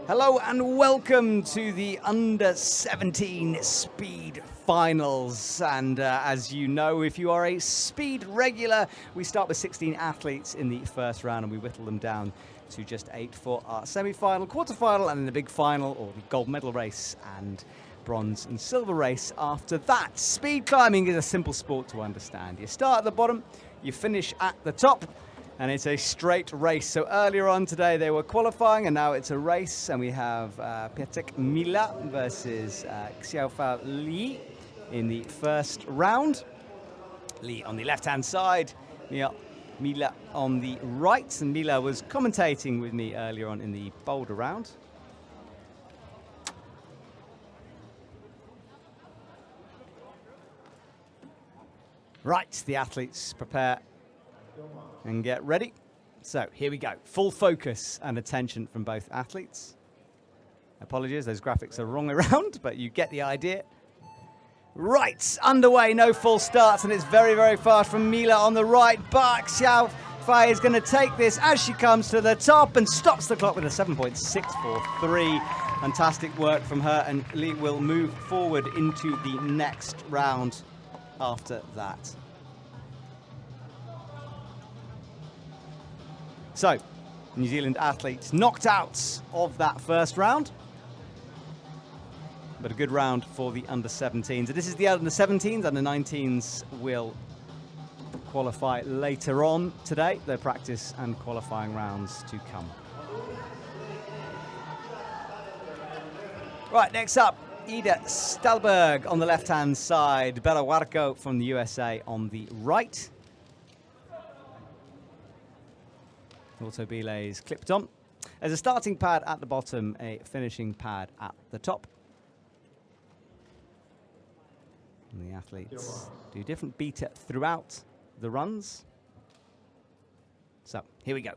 Hello and welcome to the U17 Speed Finals. And as you know, if you are a Speed regular, we start with 16 athletes in the first round and we whittle them down to just 8 for our semi-final, quarter-final, and then the big final, or the gold medal race, and bronze and silver race after that. Speed climbing is a simple sport to understand. You start at the bottom, you finish at the top, and it's a straight race. So earlier on today they were qualifying and now it's a race, and we have Pietek Mila versus Xiaofao Li in the first round. Li on the left-hand side, Mila on the right, and Mila was commentating with me earlier on in the Boulder round. Right, the athletes prepare and get ready. So here we go. Full focus and attention from both athletes. Apologies, those graphics are wrong around, but you get the idea. Right, underway, no false starts, and it's very, very fast from Mila on the right, but Xiaofao is going to take this as she comes to the top and stops the clock with a 7.643. Fantastic work from her, and Li will move forward into the next round after that. So, New Zealand athletes knocked out of that first round, but a good round for the under-17s. This is the under-17s, under-19s will qualify later on today. Their practice and qualifying rounds to come. Right, next up, Ida Stalberg on the left-hand side, Bella Warco from the USA on the right. Autobiles clipped on. There's a starting pad at the bottom, a finishing pad at the top. And the athletes do different beta throughout the runs. So, here we go.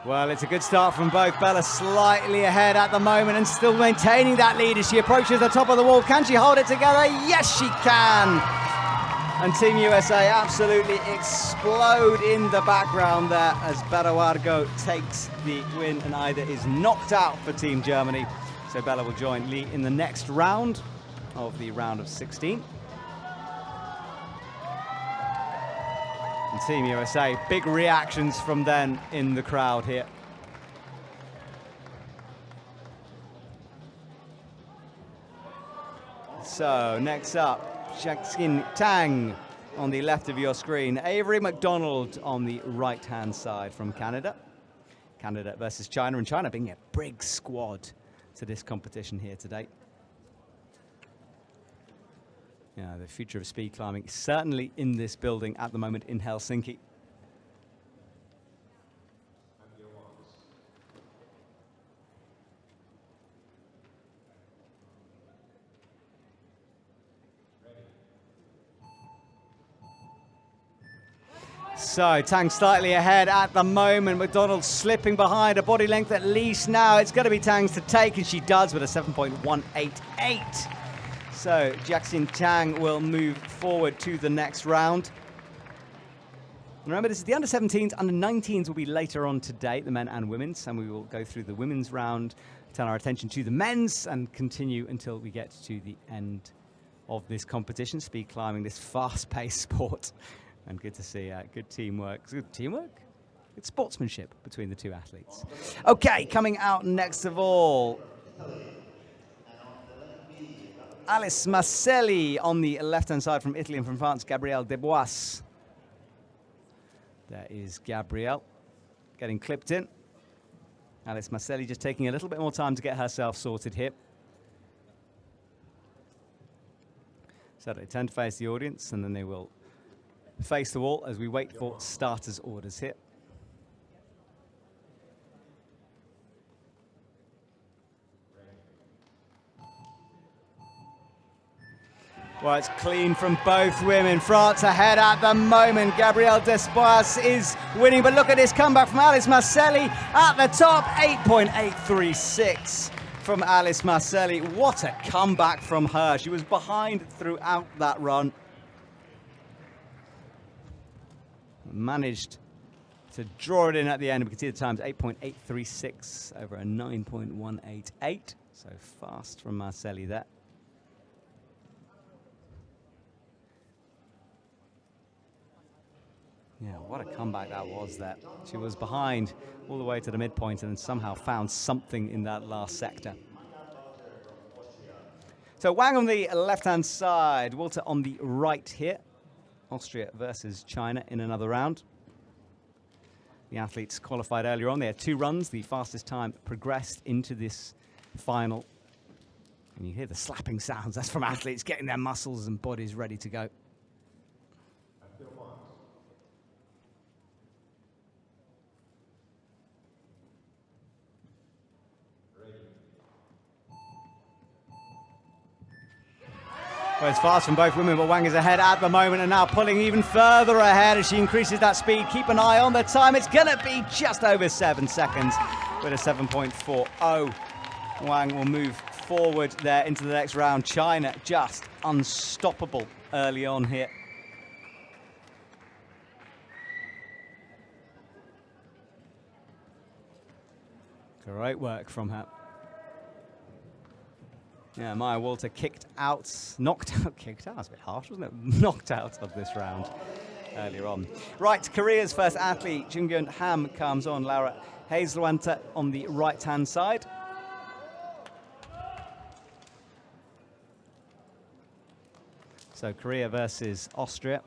Well, it's a good start from both. Bella slightly ahead at the moment and still maintaining that lead as she approaches the top of the wall. Can she hold it together? Yes, she can. And Team USA absolutely explode in the background there as Bella Warco takes the win, and Ida is knocked out for Team Germany. So Bella will join Li in the next round of the round of 16. And Team USA, big reactions from them in the crowd here. So next up, Jiaxin Tang on the left of your screen. Avery McDonald on the right-hand side from Canada. Canada versus China, and China being a big squad to this competition here today. Yeah, the future of speed climbing is certainly in this building at the moment in Helsinki. So Tang slightly ahead at the moment. McDonald slipping behind, a body length at least now. It's going to be Tang's to take, and she does with a 7.188. So Jiaxin Tang will move forward to the next round. Remember, this is the under-17s. Under-19s will be later on today, the men and women's, and we will go through the women's round, turn our attention to the men's, and continue until we get to the end of this competition. Speed climbing, this fast-paced sport. And good to see good teamwork. Good teamwork? Good sportsmanship between the two athletes. Okay, coming out next of all, Alice Marcelli on the left-hand side from Italy, and from France, Gabrielle Desbois. There is Gabrielle getting clipped in. Alice Marcelli just taking a little bit more time to get herself sorted here. So they tend to face the audience, and then they will face the wall as we wait for starters' orders here. Well, it's clean from both women. France ahead at the moment. Gabrielle Desbois is winning, but look at this comeback from Alice Marcelli at the top. 8.836 from Alice Marcelli. What a comeback from her. She was behind throughout that run. Managed to draw it in at the end. We can see the times 8.836 over a 9.188. So fast from Marcelli there. Yeah, what a comeback that was there. She was behind all the way to the midpoint and then somehow found something in that last sector. So Wang on the left-hand side, Walter on the right here. Austria versus China in another round. The athletes qualified earlier on. They had 2 runs. The fastest time progressed into this final. And you hear the slapping sounds. That's from athletes getting their muscles and bodies ready to go. Well, it's fast from both women, but Wang is ahead at the moment and now pulling even further ahead as she increases that speed. Keep an eye on the time. It's going to be just over 7 seconds with a 7.40. Wang will move forward there into the next round. China just unstoppable early on here. Great work from her. Yeah, Maya Walter knocked out, that's a bit harsh, wasn't it? Knocked out of this round earlier on. Right, Korea's first athlete, Jungyun Ham, comes on. Laura Hazelwanter on the right-hand side. So Korea versus Austria.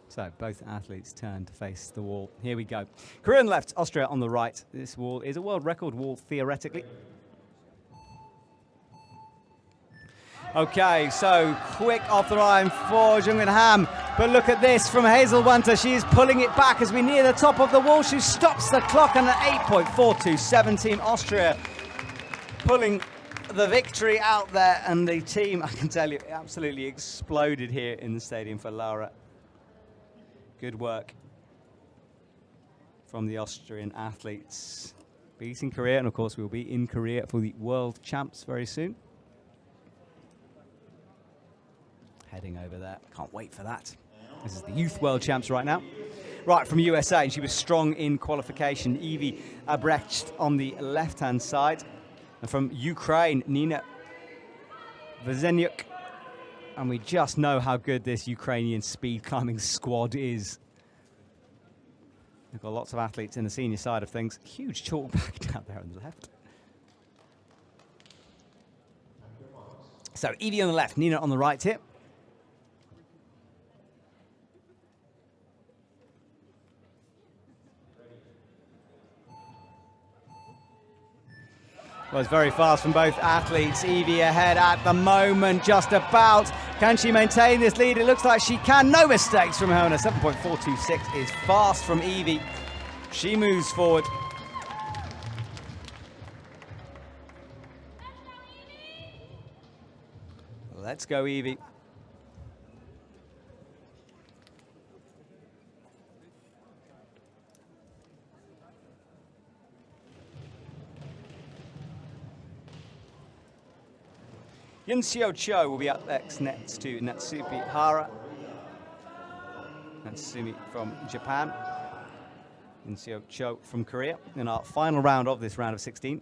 So both athletes turn to face the wall. Here we go. Korea on the left, Austria on the right. This wall is a world record wall, theoretically. Okay, so quick off the line for Jungyun Ham. But look at this from Hazelwanter. She is pulling it back as we near the top of the wall. She stops the clock on an 8.427. Team Austria pulling the victory out there. And the team, I can tell you, absolutely exploded here in the stadium for Laura. Good work from the Austrian athletes. Beating Korea, and of course we'll be in Korea for the World Champs very soon. Heading over there, can't wait for that. This is the Youth World Champs right now. Right, from USA, and she was strong in qualification. Evie Abrecht on the left-hand side. And from Ukraine, Nina Vezenyuk. And we just know how good this Ukrainian speed climbing squad is. We've got lots of athletes in the senior side of things. Huge chalk back down there on the left. So Evie on the left, Nina on the right here. Well, it's very fast from both athletes. Evie ahead at the moment, just about. Can she maintain this lead? It looks like she can. No mistakes from her. And a 7.426 is fast from Evie. She moves forward. Let's go, Evie. Yunseo Cho will be up next to Natsuki Hara. Natsumi from Japan. Yunseo Cho from Korea in our final round of this round of 16.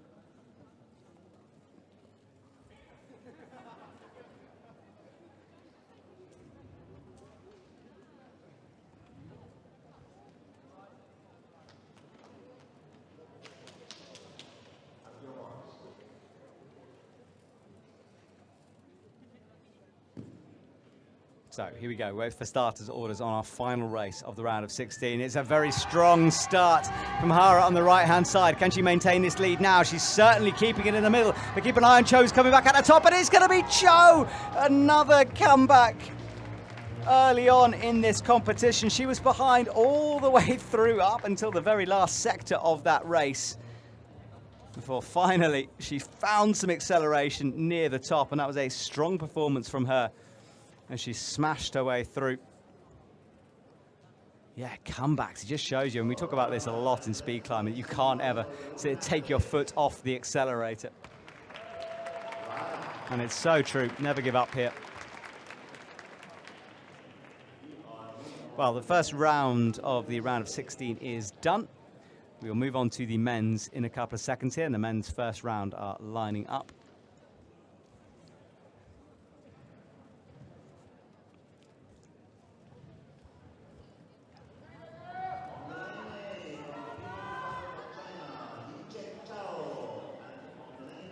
So here we go, wait for starters orders on our final race of the round of 16. It's a very strong start from Hara on the right-hand side. Can she maintain this lead now? She's certainly keeping it in the middle. But keep an eye on Cho's coming back at the top, and it's going to be Cho! Another comeback early on in this competition. She was behind all the way through up until the very last sector of that race, before finally she found some acceleration near the top, and that was a strong performance from her. And she smashed her way through. Yeah, comebacks. It just shows you, and we talk about this a lot in speed climbing, you can't ever take your foot off the accelerator. And it's so true. Never give up here. Well, the first round of the round of 16 is done. We will move on to the men's in a couple of seconds here, and the men's first round are lining up.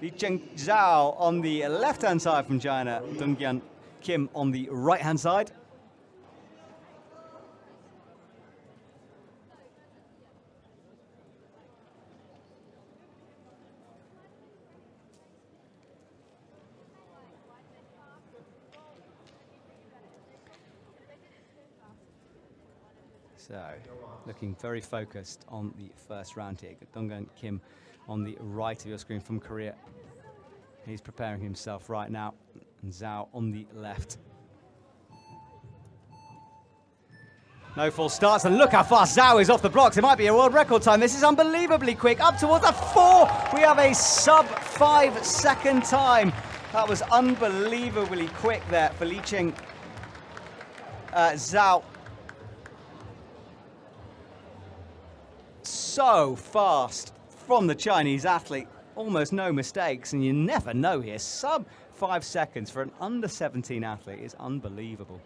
Li Zhao on the left-hand side from China, Dongyan Kim on the right-hand side. So, looking very focused on the first round here. Dongyan Kim on the right of your screen from Korea. He's preparing himself right now. And Zhao on the left. No false starts, and look how fast Zhao is off the blocks. It might be a world record time. This is unbelievably quick. Up towards the 4. We have a sub 5 second time. That was unbelievably quick there for Li Zhao. So fast from the Chinese athlete, almost no mistakes, and you never know here. Sub 5 seconds for an under 17 athlete is unbelievable.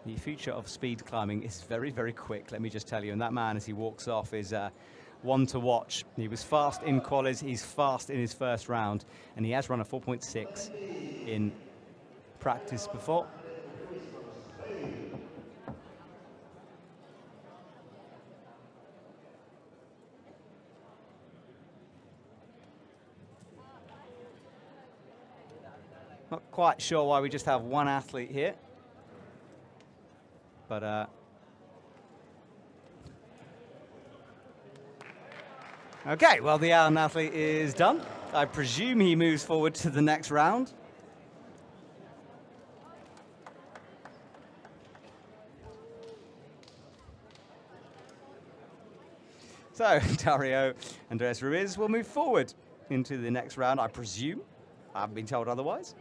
The future of speed climbing is very, very quick, let me just tell you, and that man as he walks off is one to watch. He was fast in qualies, he's fast in his first round, and he has run a 4.6 in practice before. Not quite sure why we just have one athlete here. But okay, well, the Allen athlete is done. I presume he moves forward to the next round. So Dario Andres Ruiz will move forward into the next round, I presume. I haven't been told otherwise.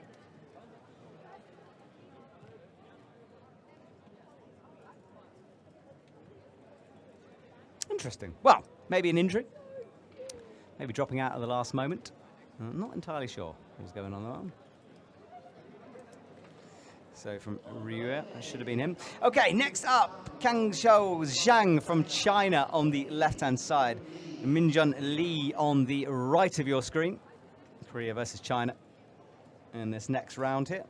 Interesting. Well, maybe an injury. Maybe dropping out at the last moment. I'm not entirely sure what's going on there. So from Ryu, that should have been him. Okay, next up, Kangzhou Zhang from China on the left-hand side. Minjun Li on the right of your screen. Korea versus China in this next round here.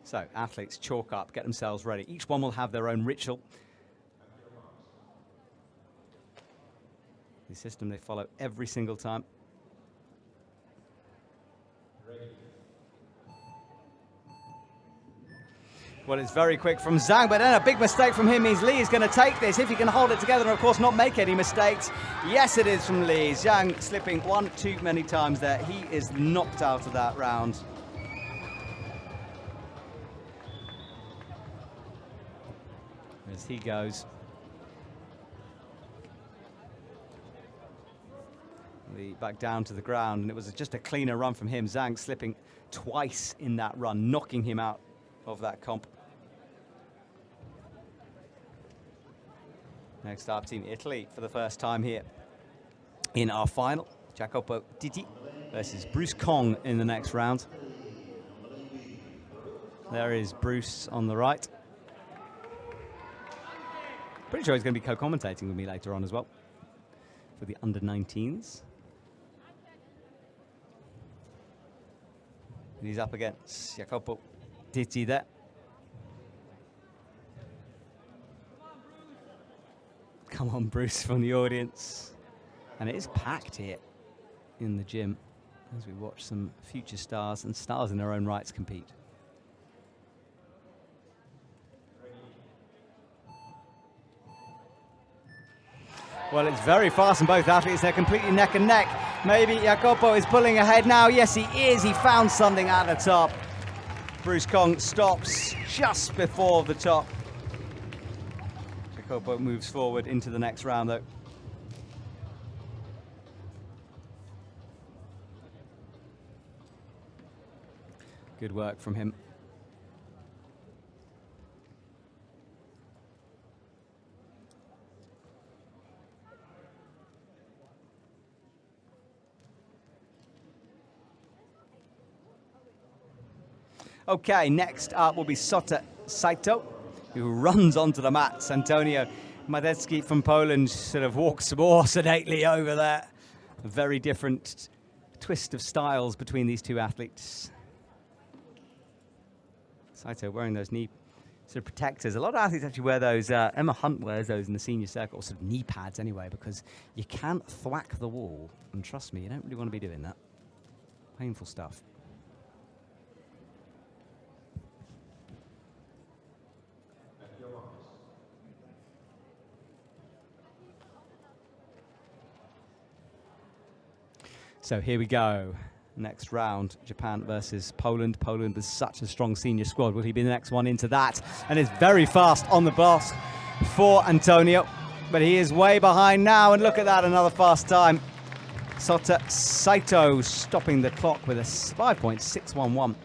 So athletes chalk up, get themselves ready. Each one will have their own ritual. The system they follow every single time. Well, it's very quick from Zhang, but then a big mistake from him means Li is going to take this, if he can hold it together and, of course, not make any mistakes. Yes, it is from Li. Zhang slipping one too many times there. He is knocked out of that round. As he goes. Li back down to the ground, and it was just a cleaner run from him. Zhang slipping twice in that run, knocking him out of that comp. Next up, Team Italy for the first time here in our final. Jacopo Ditti versus Bruce Kong in the next round. There is Bruce on the right. Pretty sure he's going to be co-commentating with me later on as well for the under-19s. And he's up against Jacopo Ditti there. Come on, Bruce, from the audience. And it is packed here in the gym as we watch some future stars and stars in their own rights compete. Well, it's very fast in both athletes. They're completely neck and neck. Maybe Jacopo is pulling ahead now. Yes, he is. He found something at the top. Bruce Kong stops just before the top. Jacopo moves forward into the next round, though. Good work from him. Okay, next up will be Sota Saito, who runs onto the mats. Antonio Madecki from Poland sort of walks more sedately over there. A very different twist of styles between these two athletes. Saito wearing those knee sort of protectors. A lot of athletes actually wear those. Emma Hunt wears those in the senior circle, sort of knee pads anyway, because you can't thwack the wall. And trust me, you don't really want to be doing that. Painful stuff. So here we go. Next round, Japan versus Poland. Poland with such a strong senior squad. Will he be the next one into that? And it's very fast on the boss for Antonio. But he is way behind now. And look at that, another fast time. Sota Saito stopping the clock with a 5.611.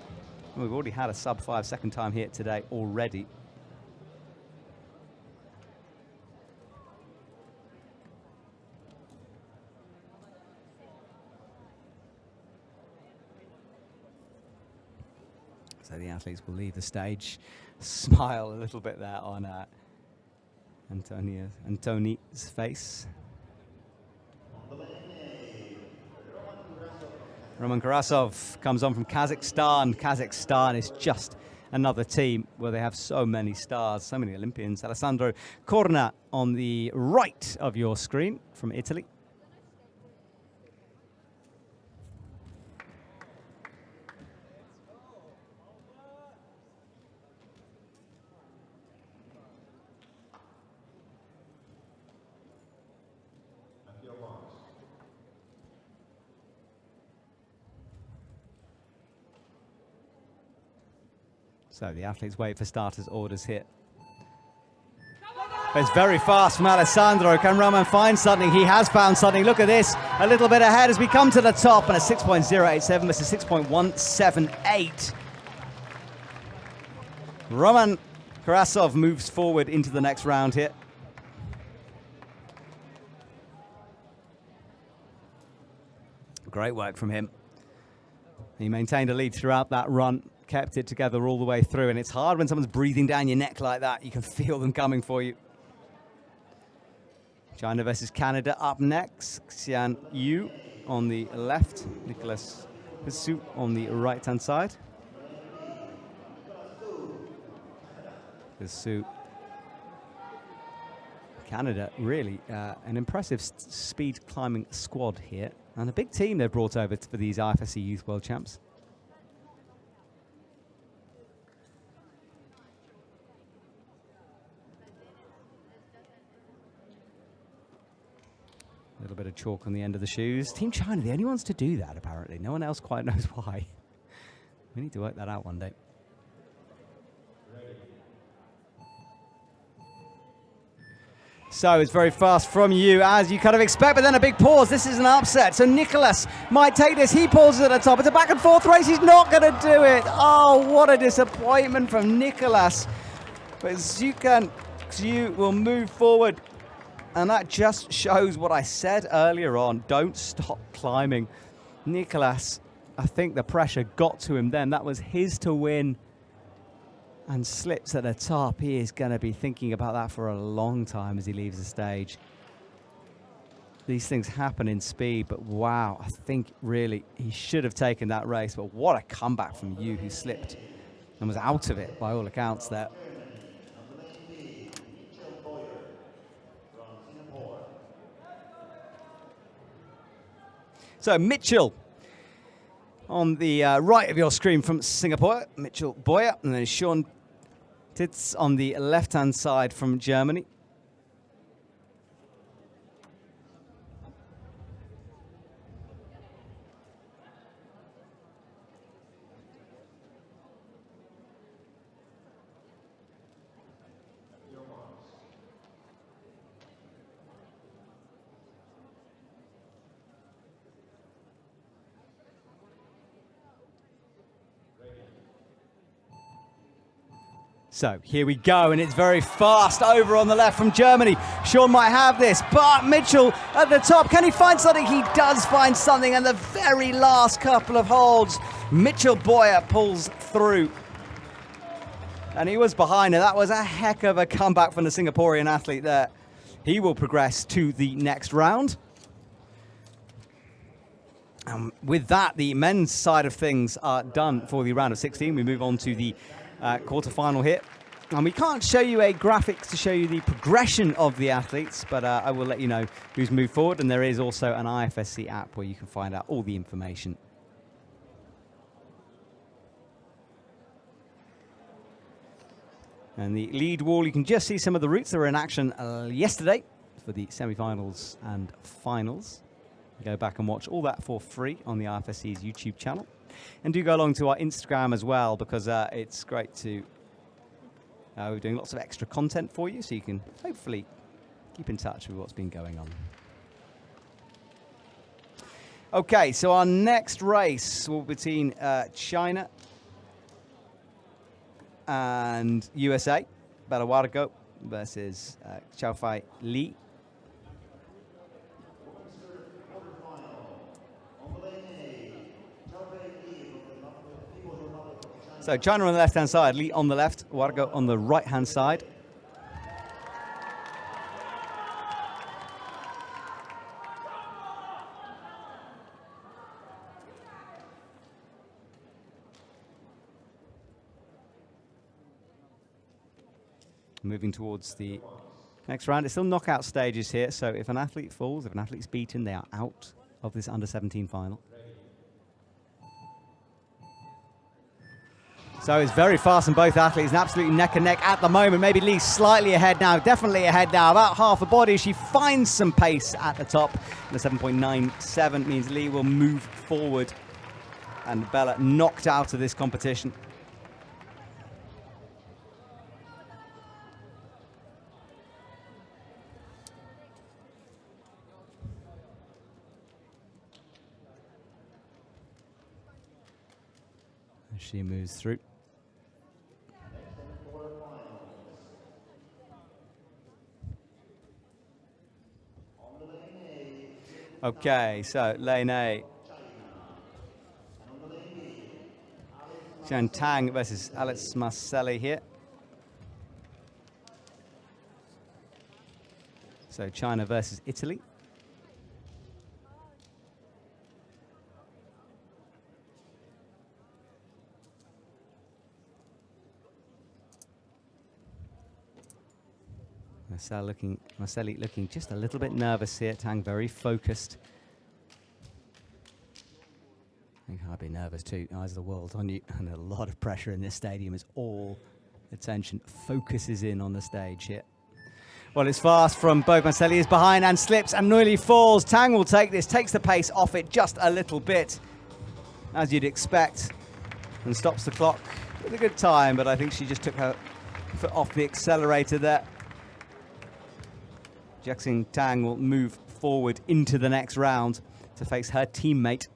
We've already had a sub 5 second time here today already. So the athletes will leave the stage, smile a little bit there on Antoni's face. Roman Karasov comes on from Kazakhstan. Kazakhstan is just another team where they have so many stars, so many Olympians. Alessandro Corna on the right of your screen from Italy. So the athletes wait for starters' orders here. But it's very fast from Alessandro. Can Roman find something? He has found something. Look at this. A little bit ahead as we come to the top, and a 6.087 versus 6.178. Roman Karasov moves forward into the next round here. Great work from him. He maintained a lead throughout that run. Kept it together all the way through, and it's hard when someone's breathing down your neck like that. You can feel them coming for you. China versus Canada up next. Xian Yu on the left, Nicholas Hisu on the right-hand side. Hisu. Canada, really an impressive speed climbing squad here, and a big team they've brought over for these IFSC Youth World Champs. A little bit of chalk on the end of the shoes. Team China, the only ones to do that, apparently. No one else quite knows why. We need to work that out one day. So it's very fast from you, as you kind of expect, but then a big pause. This is an upset. So Nicholas might take this. He pauses at the top. It's a back and forth race. He's not going to do it. Oh, what a disappointment from Nicholas. But Xu will move forward. And that just shows what I said earlier on. Don't stop climbing. Nicholas, I think the pressure got to him then. That was his to win. And slips at the top. He is going to be thinking about that for a long time as he leaves the stage. These things happen in speed, but wow, I think really he should have taken that race. But what a comeback from Yu, who slipped and was out of it by all accounts there. So Mitchell on the right of your screen from Singapore, Mitchell Boyer, and then Sean Titz on the left-hand side from Germany. So here we go, and it's very fast over on the left from Germany. Sean might have this, but Mitchell at the top. Can he find something? He does find something, and the very last couple of holds, Mitchell Boyer pulls through. And he was behind, and that was a heck of a comeback from the Singaporean athlete there. He will progress to the next round. With that, the men's side of things are done for the round of 16. We move on to the quarterfinal here. And we can't show you a graphic to show you the progression of the athletes, but I will let you know who's moved forward. And there is also an IFSC app where you can find out all the information. And the lead wall, you can just see some of the routes that were in action yesterday for the semifinals and finals. Go back and watch all that for free on the IFSC's YouTube channel. And do go along to our Instagram as well, because it's great to... we're doing lots of extra content for you, so you can hopefully keep in touch with what's been going on. Okay, so our next race will be between China and USA. Belawargo versus Xiaofei Li. So China on the left-hand side, Li on the left, Wargo on the right-hand side. Moving towards the next round. It's still knockout stages here, so if an athlete falls, if an athlete's beaten, they are out of this under-17 final. So it's very fast on both athletes, and absolutely neck and neck at the moment. Maybe Lee slightly ahead now, definitely ahead now, about half a body. She finds some pace at the top. The 7.97 means Lee will move forward, and Bella knocked out of this competition. As she moves through. Okay, so lane A. Chen Tang versus Alex Marcelli here. So China versus Italy. Marcelli looking just a little bit nervous here. Tang very focused. I think I'd be nervous too. Eyes of the world on you, and a lot of pressure in this stadium as all attention focuses in on the stage here. Well, it's fast from both. Marcelli is behind and slips and nearly falls. Tang will take this, takes the pace off it just a little bit, as you'd expect, and stops the clock with a good time, but I think she just took her foot off the accelerator there. Jackson Tang will move forward into the next round to face her teammate.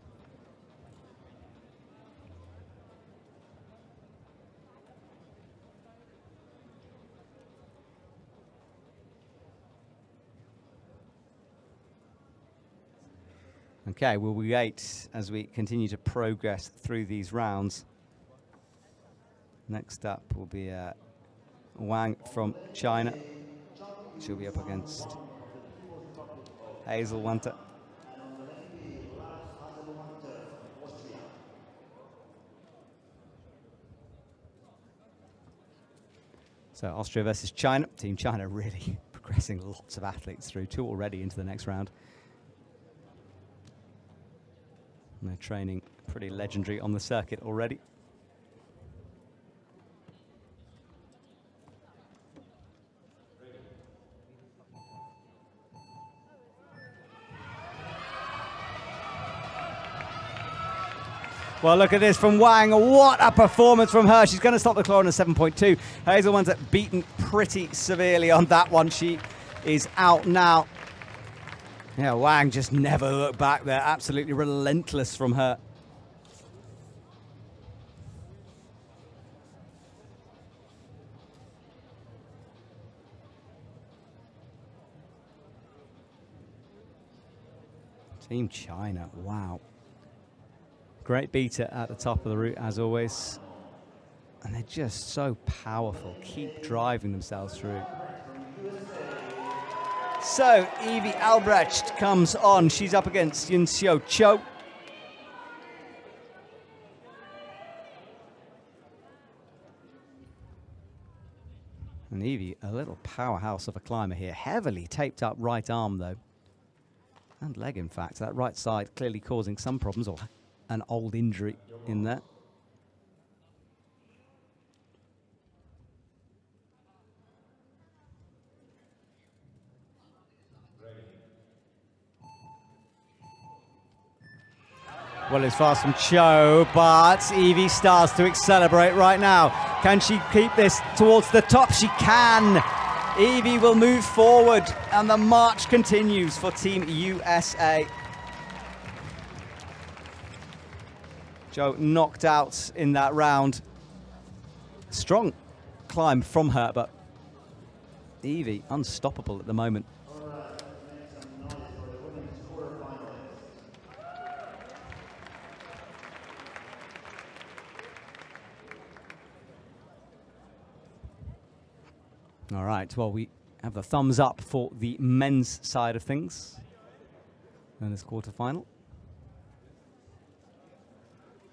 Okay, we'll wait as we continue to progress through these rounds. Next up will be Wang from China. She'll be up against Hazel Wanter. So Austria versus China. Team China really progressing lots of athletes through, 2 already into the next round. And they're training pretty legendary on the circuit already. Well, look at this from Wang. What a performance from her. She's going to stop the clock on a 7.2. Hazel Wanter beaten pretty severely on that one. She is out now. Yeah, Wang just never looked back there. Absolutely relentless from her. Team China, wow. Great beater at the top of the route, as always. And they're just so powerful, keep driving themselves through. So, Evie Albrecht comes on. She's up against Yun Seo Cho. And Evie, a little powerhouse of a climber here. Heavily taped up right arm, though. And leg, in fact. That right side clearly causing some problems, or an old injury in there. Well, it's fast from Cho, but Evie starts to accelerate right now. Can she keep this towards the top? She can. Evie will move forward, and the march continues for Team USA. Cho knocked out in that round. Strong climb from her, but Evie unstoppable at the moment. All right, well, we have the thumbs up for the men's side of things in this quarterfinal.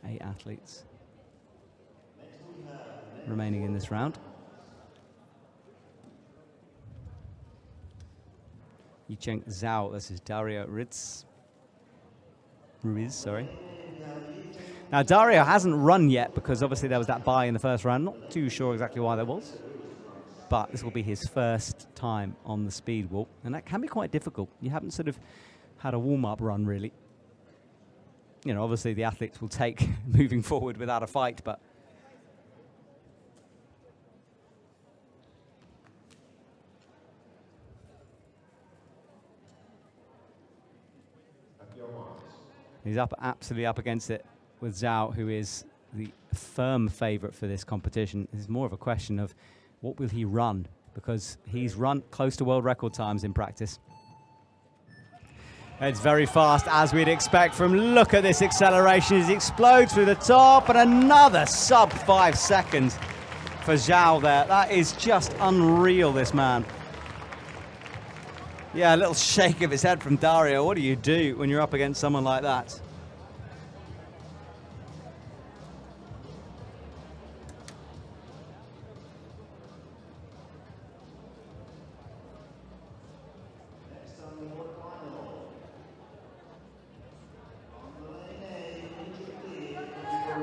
8 athletes remaining in this round. Yicheng Zhao, this is Dario Ruiz, sorry. Now, Dario hasn't run yet because obviously there was that bye in the first round. Not too sure exactly why there was. But this will be his first time on the speed walk, and that can be quite difficult. You haven't sort of had a warm-up run, really. You know, obviously the athletes will take moving forward without a fight, but he's absolutely up against it with Zhao, who is the firm favorite for this competition. It's more of a question of what will he run, because he's run close to world record times in practice. It's very fast, as we'd expect from, look at this acceleration as he explodes through the top, and another sub 5 seconds for Zhao there. That is just unreal, this man. Yeah, a little shake of his head from Dario. What do you do when you're up against someone like that?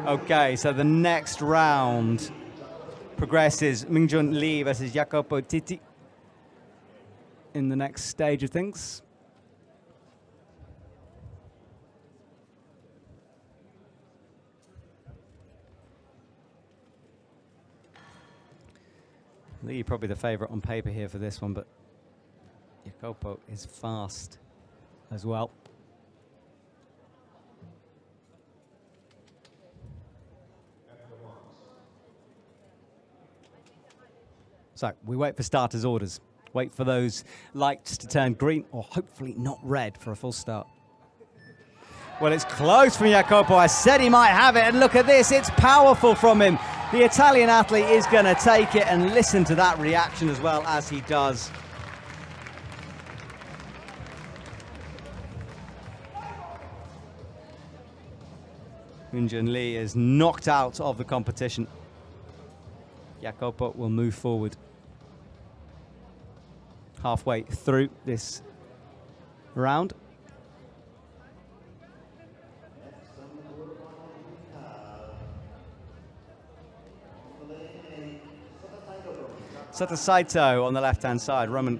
Okay, so the next round progresses. Mingjun Lee versus Jacopo Titi in the next stage of things. Lee probably the favorite on paper here for this one, but Jacopo is fast as well. So we wait for starters' orders. Wait for those lights to turn green, or hopefully not red, for a full start. Well, it's close from Jacopo. I said he might have it, and look at this. It's powerful from him. The Italian athlete is going to take it, and listen to that reaction as well as he does. Mingjun Lee is knocked out of the competition. Jacopo will move forward. Halfway through this round. Sata Saito on the left-hand side, Roman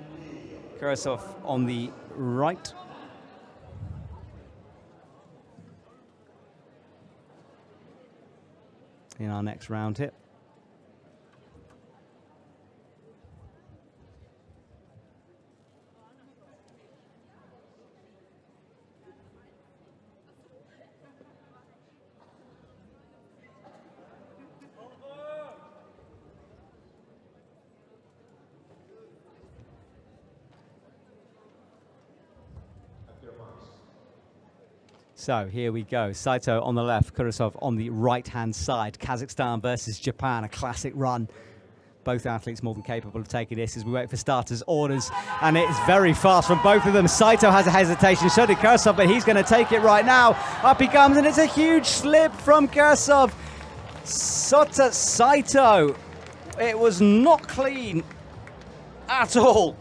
Kurasov on the right. In our next round here. So here we go. Saito on the left, Kurasov on the right-hand side. Kazakhstan versus Japan, a classic run. Both athletes more than capable of taking this as we wait for starters' orders. And it's very fast from both of them. Saito has a hesitation, so did Kurasov, but he's going to take it right now. Up he comes, and it's a huge slip from Kurasov. Sota Saito. It was not clean at all.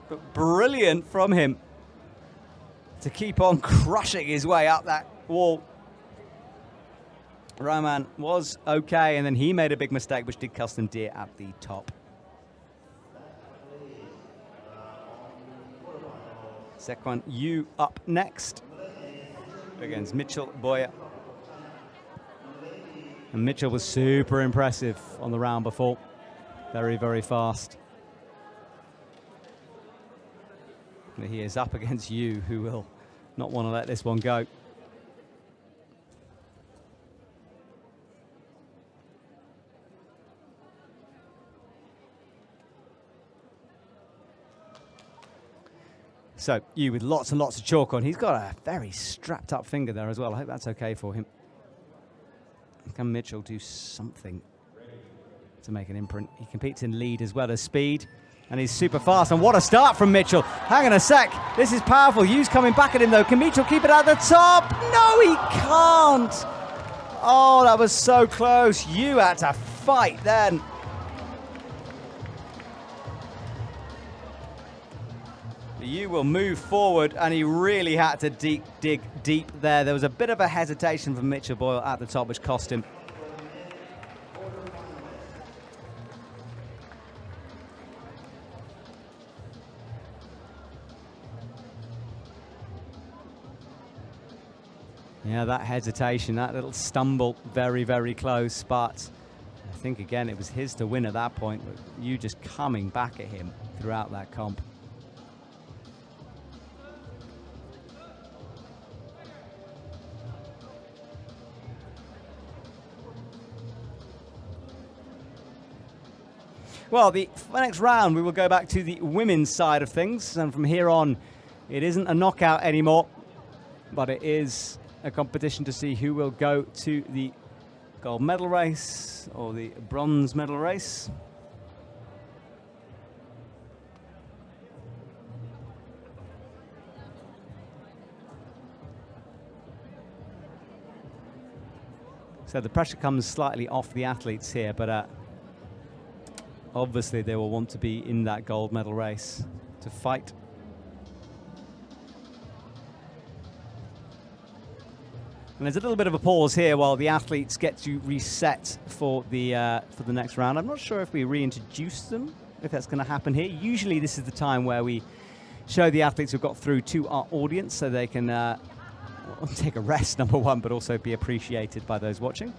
But brilliant from him to keep on crushing his way up that wall. Roman was okay, and then he made a big mistake, which did cost him dear at the top. Sekwan Yu up next against Mitchell Boyer. And Mitchell was super impressive on the round before. Very, very fast. And he is up against Yu, who will not want to let this one go. So Yu with lots and lots of chalk on. He's got a very strapped up finger there as well. I hope that's okay for him. Can Mitchell do something to make an imprint? He competes in lead as well as speed, and he's super fast. And what a start from Mitchell. Hang on a sec. This is powerful. Yu's coming back at him though. Can Mitchell keep it at the top? No, he can't. Oh, that was so close. Yu had to fight then. Yu will move forward, and he really had to dig deep there. There was a bit of a hesitation from Mitchell Boyle at the top, which cost him. Yeah, that hesitation, that little stumble, very, very close, but I think, again, it was his to win at that point. Yu just coming back at him throughout that comp. Well, the next round, we will go back to the women's side of things. And from here on, it isn't a knockout anymore, but it is a competition to see who will go to the gold medal race or the bronze medal race. So the pressure comes slightly off the athletes here, but obviously they will want to be in that gold medal race to fight. And there's a little bit of a pause here while the athletes get to reset for the next round. I'm not sure if we reintroduce them, if that's going to happen here. Usually this is the time where we show the athletes who've got through to our audience so they can take a rest, number one, but also be appreciated by those watching.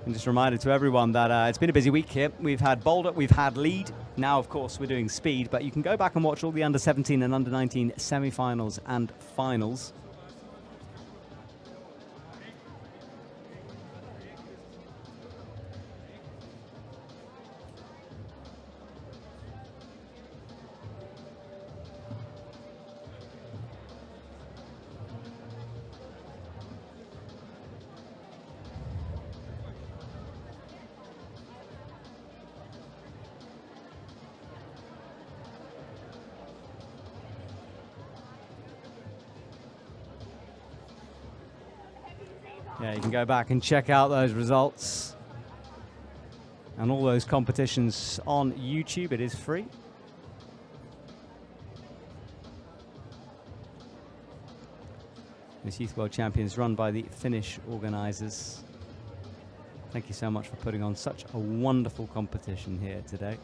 And just a reminder to everyone that it's been a busy week here. We've had Boulder, we've had lead. Now, of course, we're doing speed, but you can go back and watch all the under-17 and under-19 semi-finals and finals. Yeah, you can go back and check out those results and all those competitions on YouTube. It is free. This Youth World Champions run by the Finnish organisers. Thank you so much for putting on such a wonderful competition here today.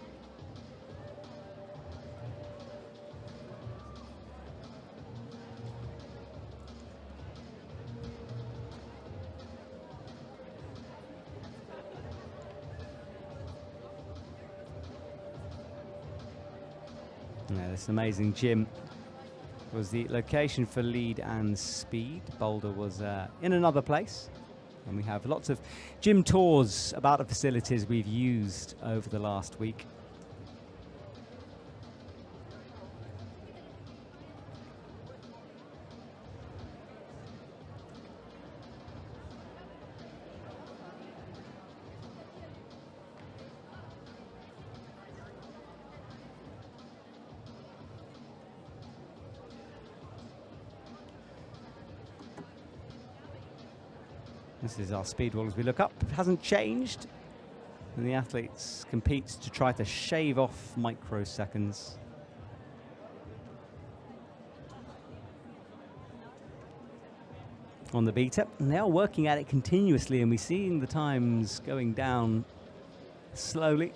Yeah, this amazing gym was the location for lead and speed. Boulder was in another place. And we have lots of gym tours about the facilities we've used over the last week. This is our speed wall as we look up. It hasn't changed. And the athletes compete to try to shave off microseconds. On the beater. And they are working at it continuously, and we're seeing the times going down slowly.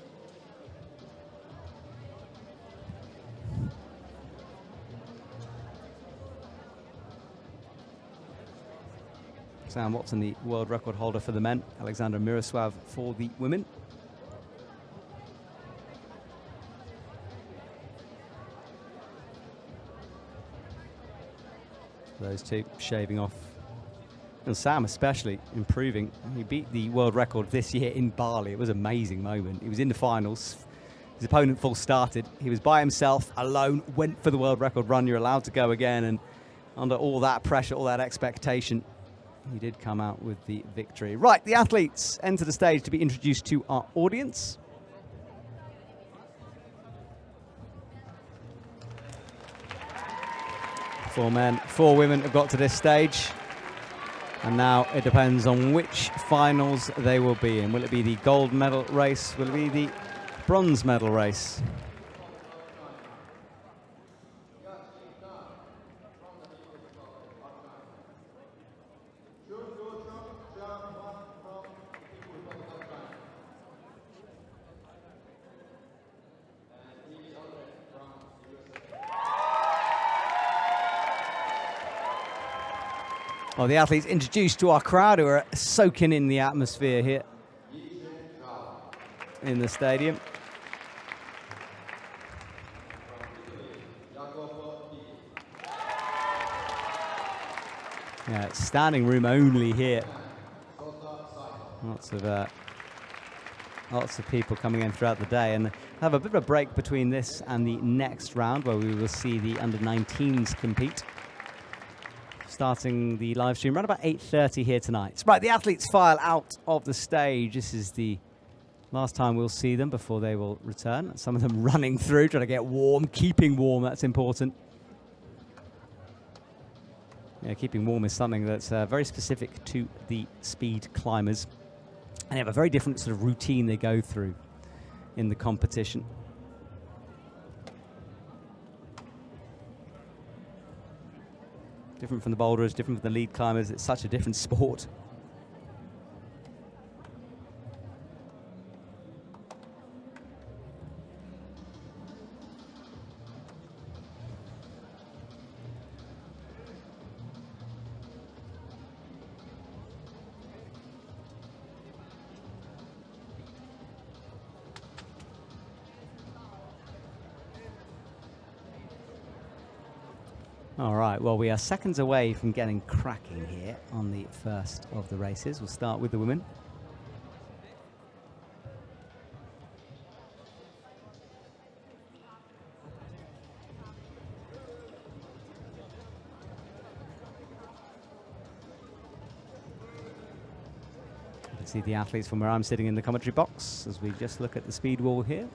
Sam Watson, the world record holder for the men. Alexander Miroslav for the women. Those two shaving off. And Sam especially improving. He beat the world record this year in Bali. It was an amazing moment. He was in the finals. His opponent full started. He was by himself, alone, went for the world record run. You're allowed to go again. And under all that pressure, all that expectation, he did come out with the victory. Right, the athletes enter the stage to be introduced to our audience. Four men, four women have got to this stage. And now it depends on which finals they will be in. Will it be the gold medal race? Will it be the bronze medal race? Well, the athletes introduced to our crowd who are soaking in the atmosphere here in the stadium. Yeah, it's standing room only here. Lots of people coming in throughout the day, and have a bit of a break between this and the next round where we will see the under-19s compete. Starting the live stream around about 8:30 here tonight. Right, the athletes file out of the stage. This is the last time we'll see them before they will return. Some of them running through, trying to get warm, keeping warm, that's important. Yeah, keeping warm is something that's very specific to the speed climbers. And they have a very different sort of routine they go through in the competition. Different from the boulders, different from the lead climbers. It's such a different sport. All right, well, we are seconds away from getting cracking here on the first of the races. We'll start with the women. You can see the athletes from where I'm sitting in the commentary box as we just look at the speed wall here.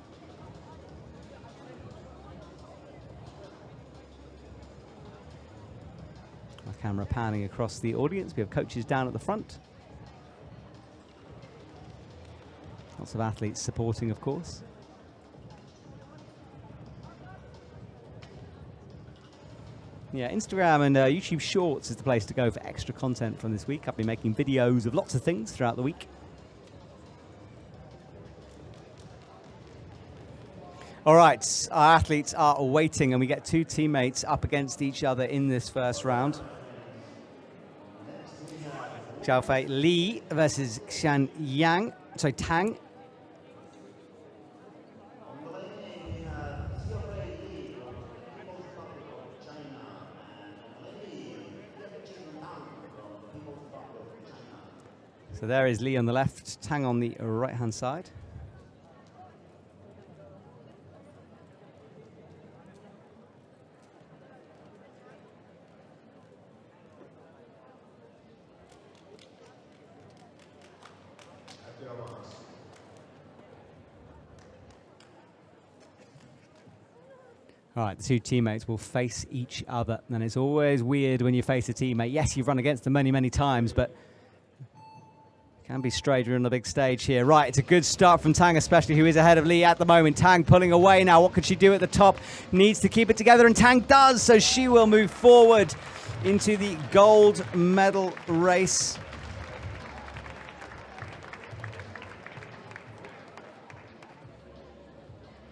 Camera panning across the audience. We have coaches down at the front. Lots of athletes supporting, of course. Yeah, Instagram and YouTube Shorts is the place to go for extra content from this week. I've been making videos of lots of things throughout the week. All right, our athletes are waiting, and we get two teammates up against each other in this first round. Xiaofei Li versus Xian Tang. So there is Lee on the left, Tang on the right-hand side. All right, the two teammates will face each other, and it's always weird when you face a teammate. Yes, you've run against them many, many times, but can be straight on the big stage here. Right, it's a good start from Tang, especially, who is ahead of Lee at the moment. Tang pulling away now. What could she do at the top? Needs to keep it together, and Tang does, so she will move forward into the gold medal race.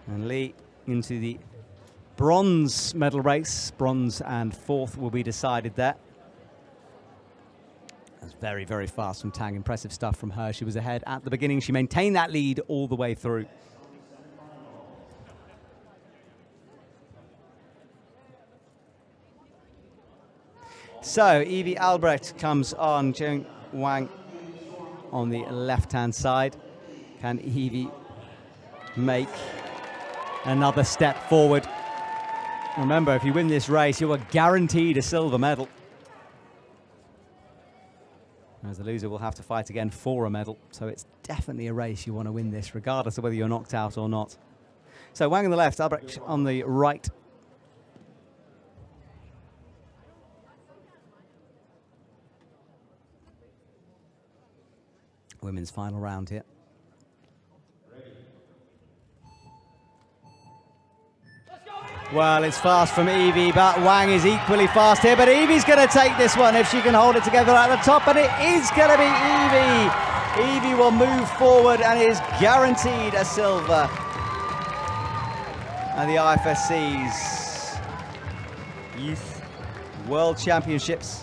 And Lee into the bronze medal race. Bronze and fourth will be decided there. That's very, very fast from Tang. Impressive stuff from her. She was ahead at the beginning. She maintained that lead all the way through. So Evie Albrecht comes on. Jung Wang on the left-hand side. Can Evie make another step forward? Remember, if you win this race, you are guaranteed a silver medal. As the loser will have to fight again for a medal. So it's definitely a race you want to win this, regardless of whether you're knocked out or not. So Wang on the left, Albrecht on the right. Women's final round here. Well, it's fast from Evie, but Wang is equally fast here. But Evie's going to take this one if she can hold it together at the top, and it is going to be Evie. Evie will move forward and is guaranteed a silver. And the IFSC's Youth World Championships.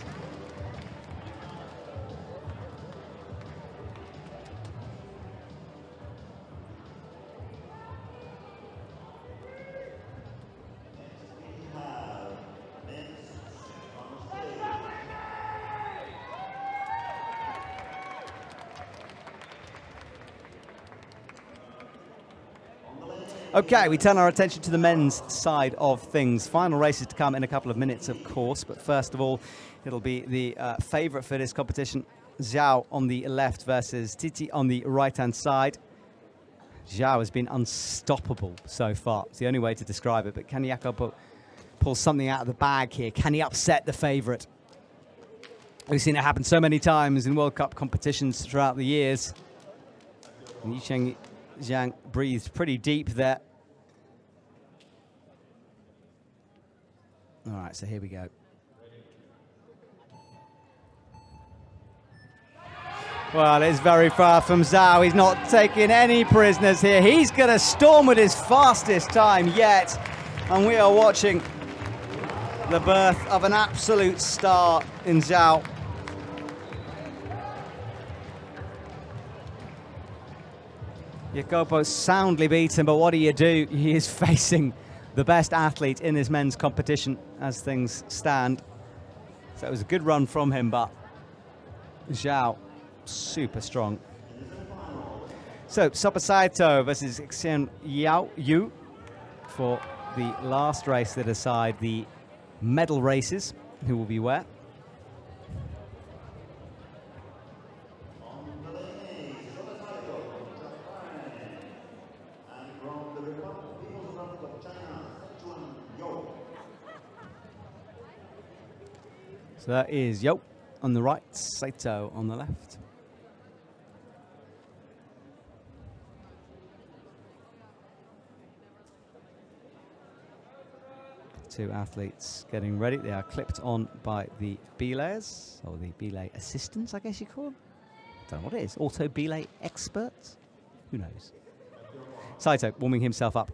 Okay, we turn our attention to the men's side of things. Final races to come in a couple of minutes, of course, but first of all, it'll be the favourite for this competition, Zhao on the left versus Titi on the right-hand side. Zhao has been unstoppable so far. It's the only way to describe it, but can Jakob pull something out of the bag here? Can he upset the favourite? We've seen it happen so many times in World Cup competitions throughout the years. And Yicheng Zhang breathed pretty deep there. All right, so here we go. Well, it's very far from Zhao. He's not taking any prisoners here. He's going to storm with his fastest time yet. And we are watching the birth of an absolute star in Zhao. Jacopo soundly beaten, but what do you do? He is facing the best athlete in this men's competition as things stand. So it was a good run from him, but Zhao, super strong. So Sopa Saito versus Xian Yao Yu for the last race to decide the medal races, who will be where. So that is Yo on the right, Saito on the left. Two athletes getting ready. They are clipped on by the belays, or the belay assistants, I guess you call them. Don't know what it is. Auto belay experts? Who knows? Saito warming himself up.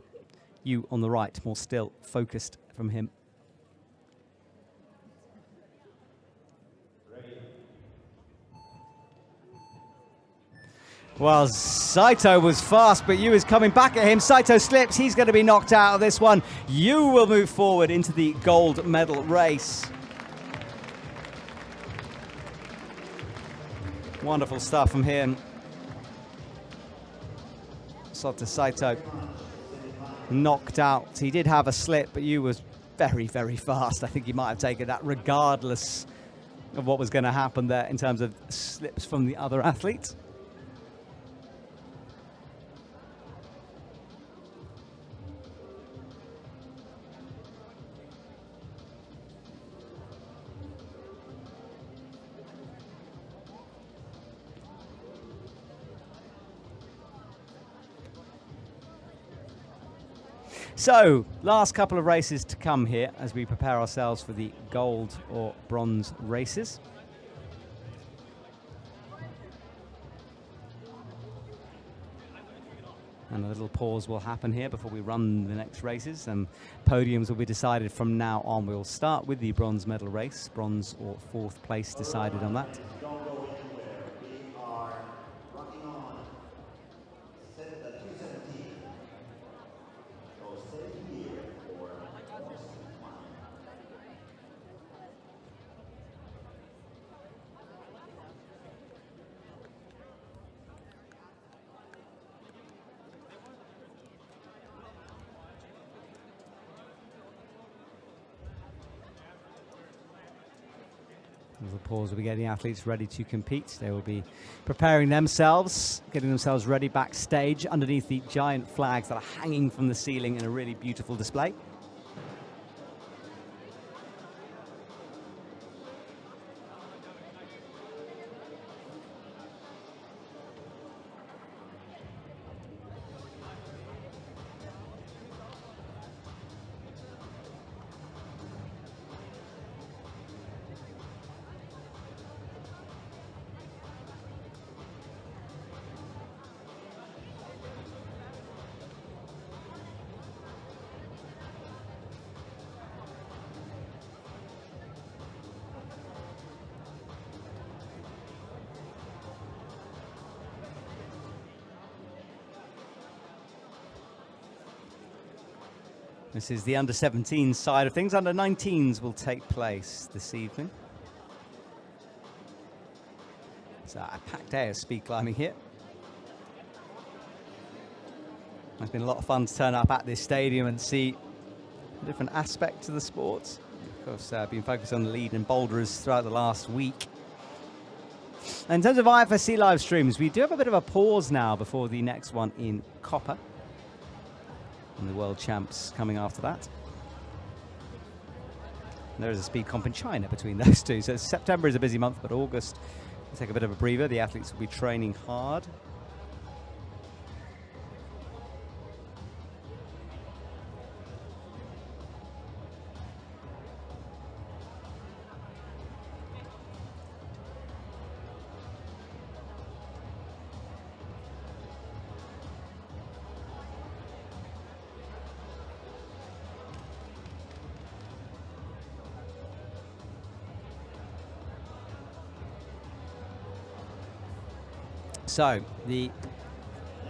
You on the right, more still, focused from him. Well, Saito was fast, but Yu is coming back at him. Saito slips. He's going to be knocked out of this one. Yu will move forward into the gold medal race. Wonderful stuff from him. Sota Saito knocked out. He did have a slip, but Yu was very, very fast. I think he might have taken that regardless of what was going to happen there in terms of slips from the other athletes. So, last couple of races to come here as we prepare ourselves for the gold or bronze races. And a little pause will happen here before we run the next races, and podiums will be decided from now on. We'll start with the bronze medal race, bronze or fourth place decided on that. The pause will be getting athletes ready to compete. They will be preparing themselves, getting themselves ready backstage underneath the giant flags that are hanging from the ceiling in a really beautiful display. This is the under-17 side of things. Under-19s will take place this evening. It's a packed day of speed climbing here. It's been a lot of fun to turn up at this stadium and see different aspects of the sports. Of course, been focused on the lead and boulders throughout the last week. And in terms of IFSC live streams, we do have a bit of a pause now before the next one in copper. And the world champs coming after that. And there is a speed comp in China between those two. So September is a busy month, but August will take a bit of a breather. The athletes will be training hard. So, the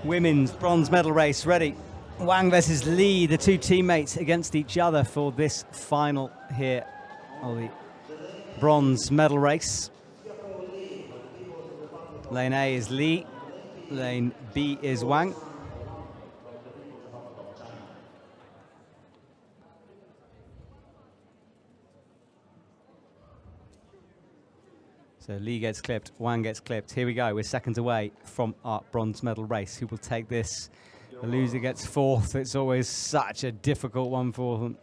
women's bronze medal race ready. Wang versus Lee, the two teammates against each other for this final here of the bronze medal race. Lane A is Lee, lane B is Wang. So Lee gets clipped, Wang gets clipped. Here we go, we're seconds away from our bronze medal race. Who will take this? The loser gets fourth. It's always such a difficult one for them.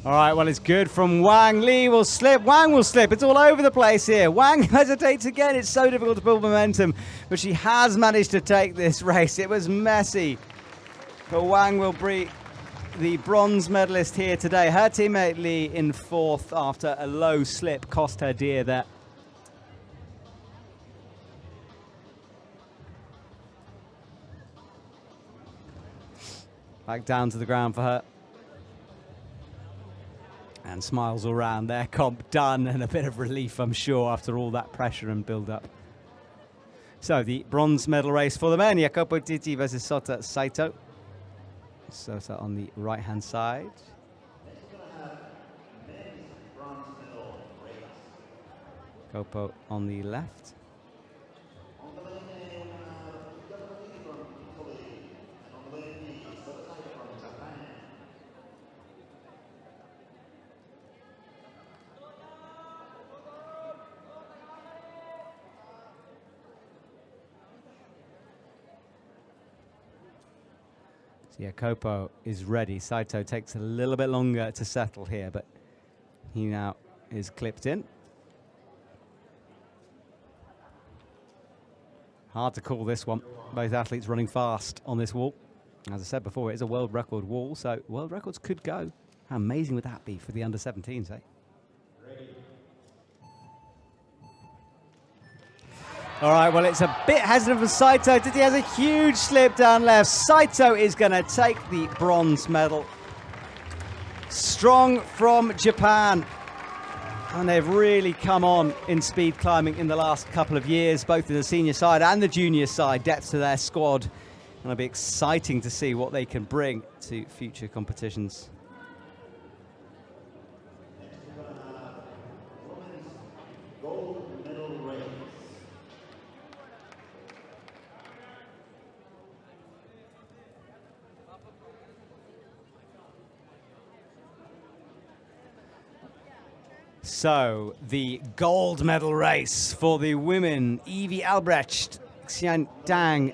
All right, well, it's good from Wang. Lee will slip, Wang will slip. It's all over the place here. Wang hesitates again. It's so difficult to build momentum, but she has managed to take this race. It was messy. But Wang will be the bronze medalist here today. Her teammate Lee in fourth after a low slip cost her dear there. Back down to the ground for her. And smiles all around there. Comp done and a bit of relief, I'm sure, after all that pressure and build-up. So the bronze medal race for the men, Jacopo Titi versus Sota Saito. Sota on the right-hand side. Kopo on the left. So yeah, Kopo is ready. Saito takes a little bit longer to settle here, but he now is clipped in. Hard to call this one. Both athletes running fast on this wall. As I said before, it is a world record wall, so world records could go. How amazing would that be for the under-17s, eh? All right, well, it's a bit hesitant for Saito. He has a huge slip down left. Saito is going to take the bronze medal. Strong from Japan. And they've really come on in speed climbing in the last couple of years, both in the senior side and the junior side, depth to their squad. And it'll be exciting to see what they can bring to future competitions. So, the gold medal race for the women. Evie Albrecht, Xian Dang.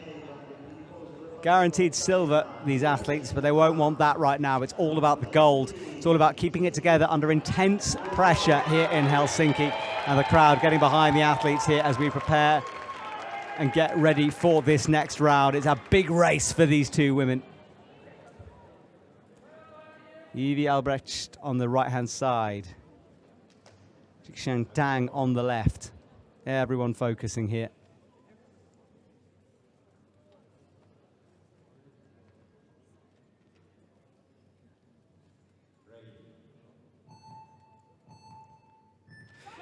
Guaranteed silver, these athletes, but they won't want that right now. It's all about the gold. It's all about keeping it together under intense pressure here in Helsinki. And the crowd getting behind the athletes here as we prepare and get ready for this next round. It's a big race for these two women. Evie Albrecht on the right-hand side. Xian Dang on the left. Everyone focusing here.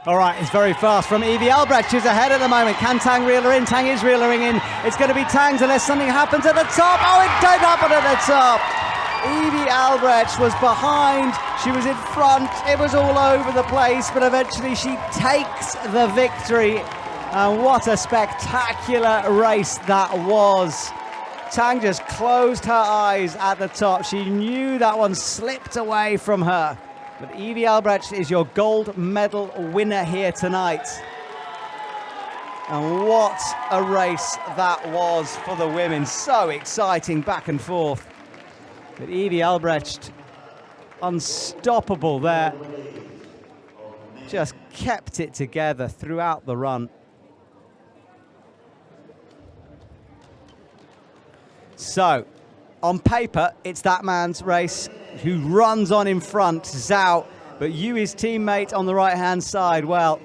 All right, it's very fast from Evie Albrecht, who's ahead at the moment. Can Tang reel her in? Tang is reeling in. It's going to be Tang's unless something happens at the top. Oh, it did happen at the top. Evie Albrecht was behind, she was in front, it was all over the place, but eventually she takes the victory. And what a spectacular race that was. Tang just closed her eyes at the top. She knew that one slipped away from her. But Evie Albrecht is your gold medal winner here tonight. And what a race that was for the women. So exciting, back and forth. But Evie Albrecht, unstoppable there. Just kept it together throughout the run. So, on paper, it's that man's race who runs on in front, Zhao. But you, his teammate on the right-hand side, well,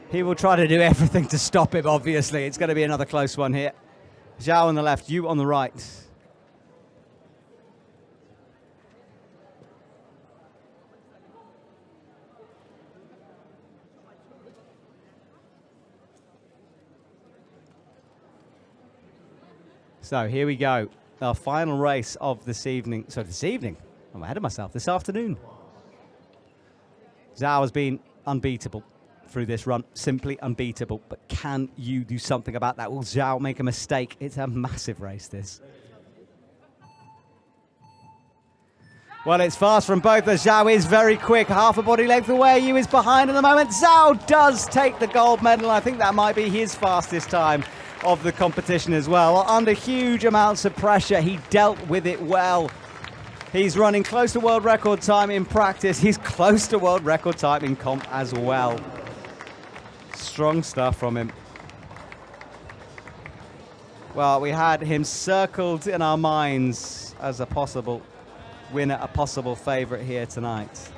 he will try to do everything to stop him, obviously. It's going to be another close one here. Zhao on the left, you on the right. So here we go, our final race of this evening. So this evening, I'm ahead of myself, this afternoon. Zhao has been unbeatable through this run, simply unbeatable. But can you do something about that? Will Zhao make a mistake? It's a massive race, this. Well, it's fast from both. The Zhao is very quick, half a body length away. Yu is behind at the moment. Zhao does take the gold medal. I think that might be his fastest time of the competition as well. Under huge amounts of pressure, he dealt with it well. He's running close to world record time in practice. He's close to world record time in comp as well. Strong stuff from him. Well, we had him circled in our minds as a possible winner, a possible favorite here tonight.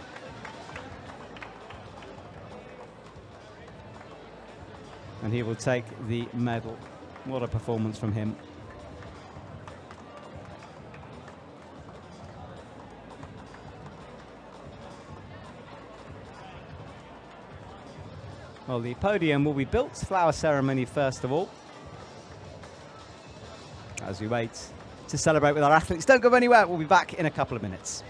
And he will take the medal. What a performance from him. Well, the podium will be built, flower ceremony first of all, as we wait to celebrate with our athletes. Don't go anywhere. We'll be back in a couple of minutes.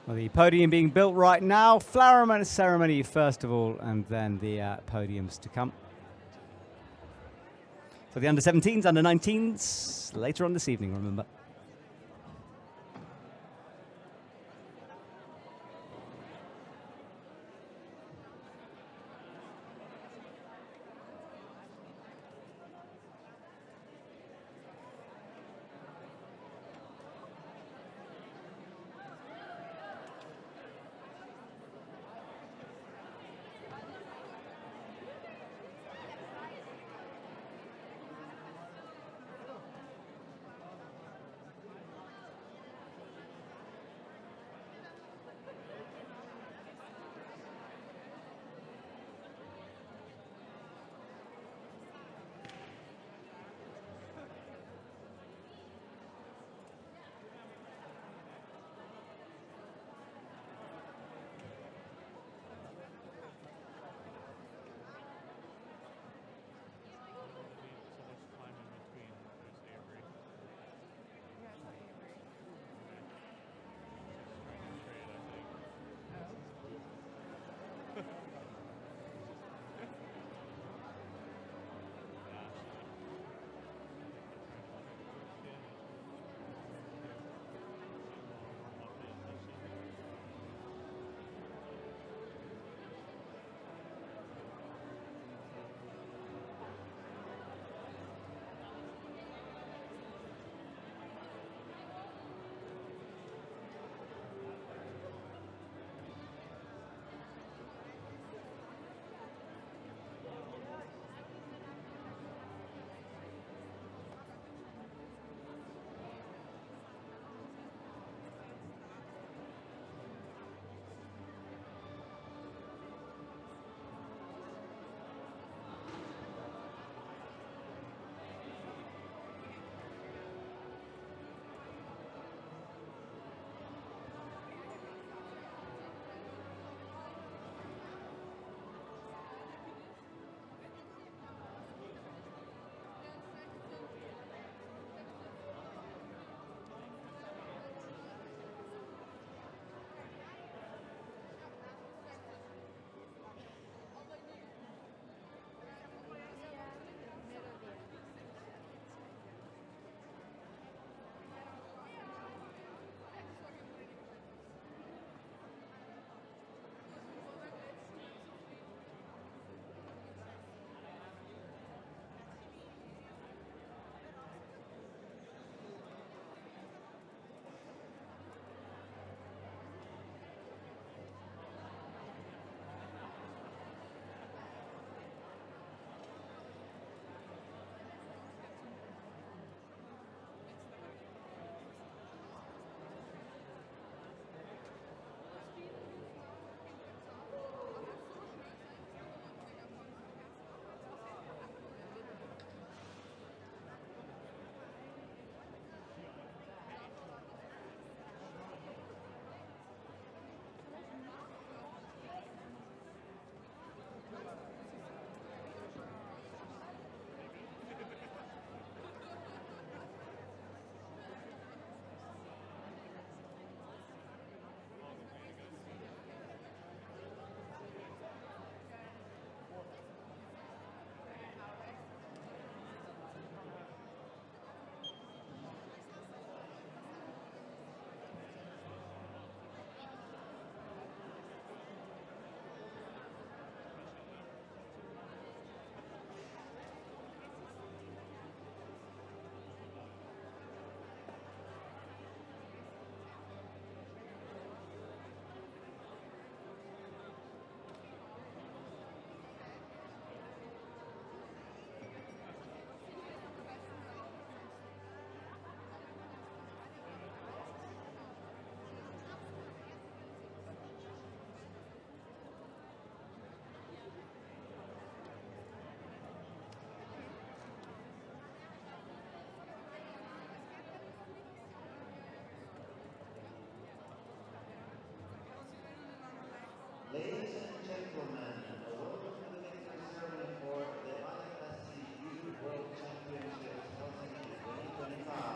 Well, the podium being built right now. Flower ceremony first of all, and then the podiums to come. For the under-17s, under-19s, later on this evening, remember.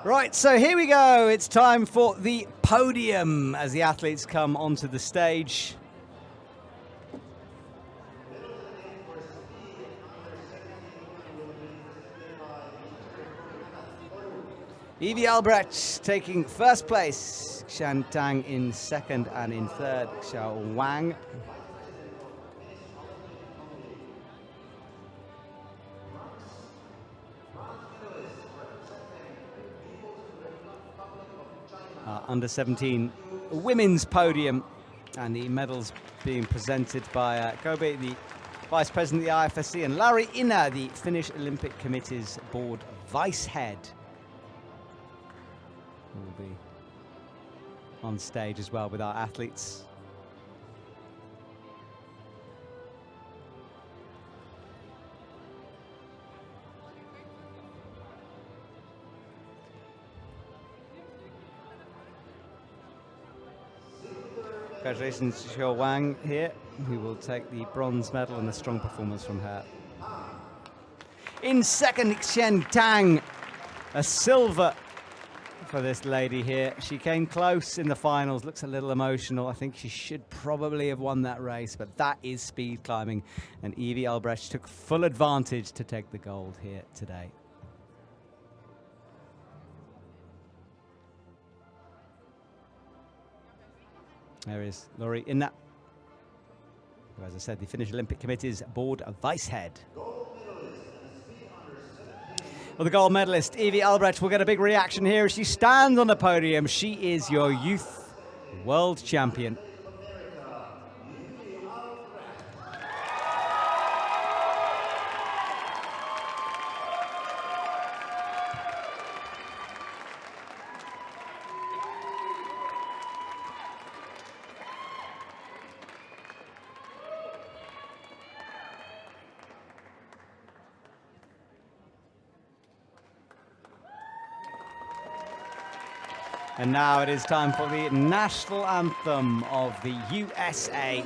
Right, so here we go. It's time for the podium as the athletes come onto the stage. Evie Albrecht taking first place, Xian Tang in second, and in third, Xiao Wang. Under 17 women's podium, and the medals being presented by Kobe, the Vice President of the IFSC, and Larry Inner, the Finnish Olympic Committee's board vice head, who will be on stage as well with our athletes. Congratulations to Xiao Wang here, who will take the bronze medal and a strong performance from her. In second, Xian Tang, a silver for this lady here. She came close in the finals, looks a little emotional. I think she should probably have won that race, but that is speed climbing, and Evie Albrecht took full advantage to take the gold here today. There is Laurie Inna, who, as I said, the Finnish Olympic Committee's board vice head. Well, the gold medalist, Evie Albrecht, will get a big reaction here as she stands on the podium. She is your youth world champion. And now it is time for the national anthem of the USA.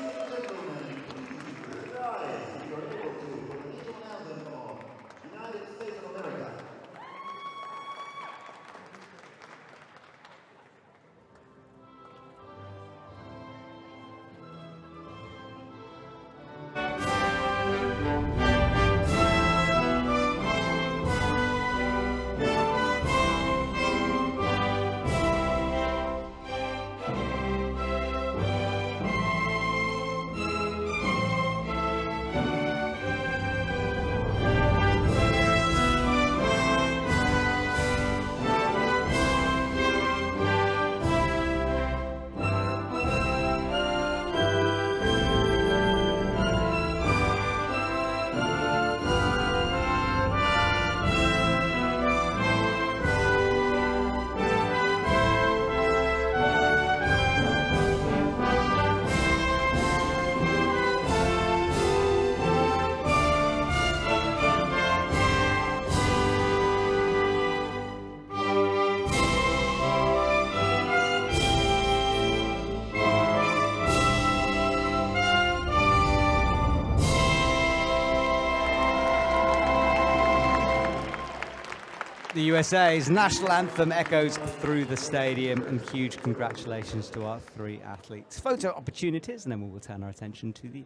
The USA's national anthem echoes through the stadium, and huge congratulations to our three athletes. Photo opportunities, and then we will turn our attention to the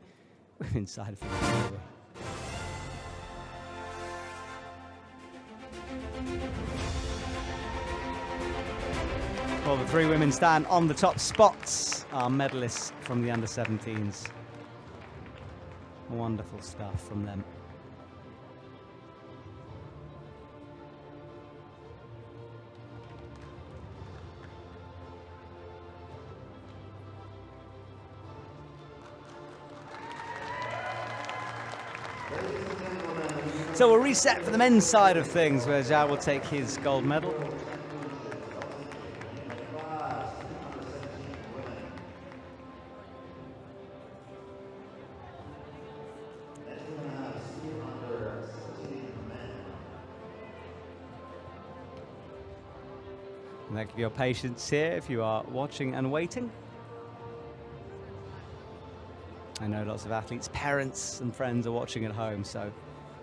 women's side of things. Well, the three women stand on the top spots, our medalists from the under-17s. Wonderful stuff from them. So we'll reset for the men's side of things, where Zhao will take his gold medal. And thank you for your patience here if you are watching and waiting. I know lots of athletes, parents and friends are watching at home, so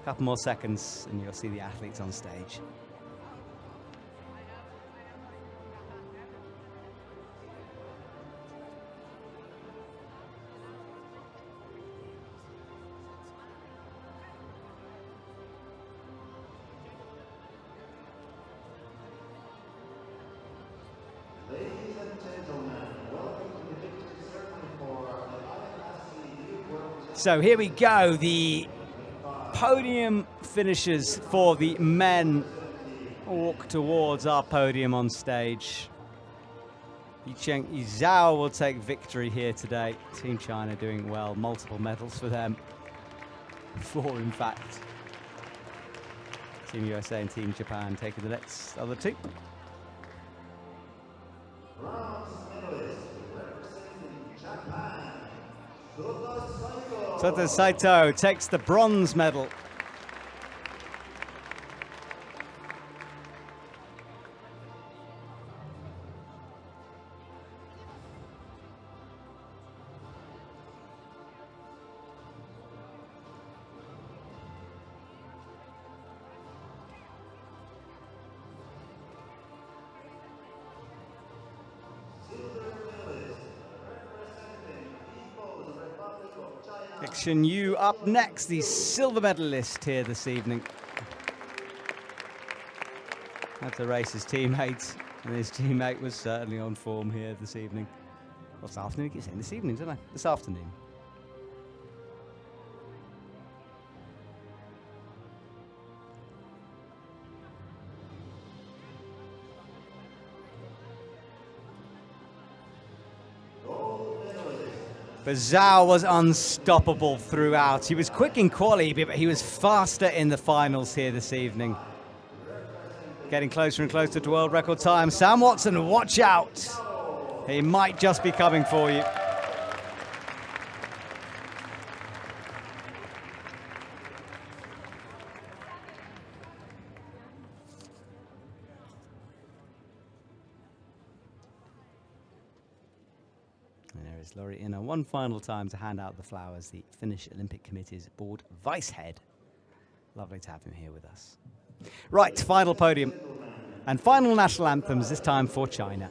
a couple more seconds and you'll see the athletes on stage. So here we go, the podium finishers for the men walk towards our podium on stage. Yicheng Zhao will take victory here today. Team China doing well, multiple medals for them. 4 in fact. Team USA and Team Japan taking the next other 2. Sota Saito takes the bronze medal. Shen Yu up next, the silver medalist here this evening. Had to race his teammates, and his teammate was certainly on form here this evening. Well, this afternoon, I keep saying this evening, don't I? This afternoon. But Zhao was unstoppable throughout. He was quick in quali, but he was faster in the finals here this evening. Getting closer and closer to world record time. Sam Watson, watch out. He might just be coming for you. Laurie Inner, one final time to hand out the flowers, the Finnish Olympic Committee's board vice head. Lovely to have him here with us. Right, final podium and final national anthems, this time for China.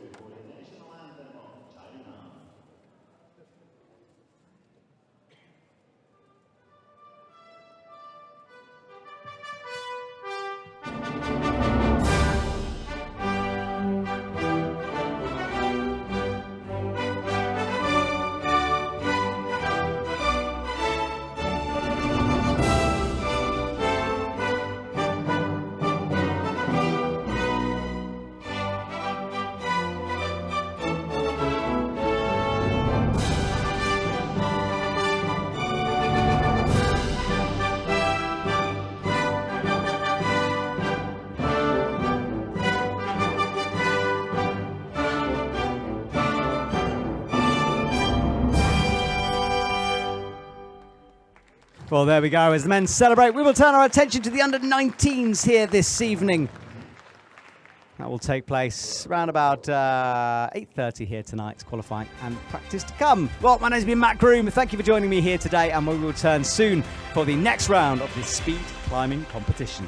Well, there we go. As the men celebrate, we will turn our attention to the under-19s here this evening. That will take place around about 8:30 here tonight, qualifying and practice to come. Well, my name's been Matt Groom. Thank you for joining me here today, and we will return soon for the next round of the speed climbing competition.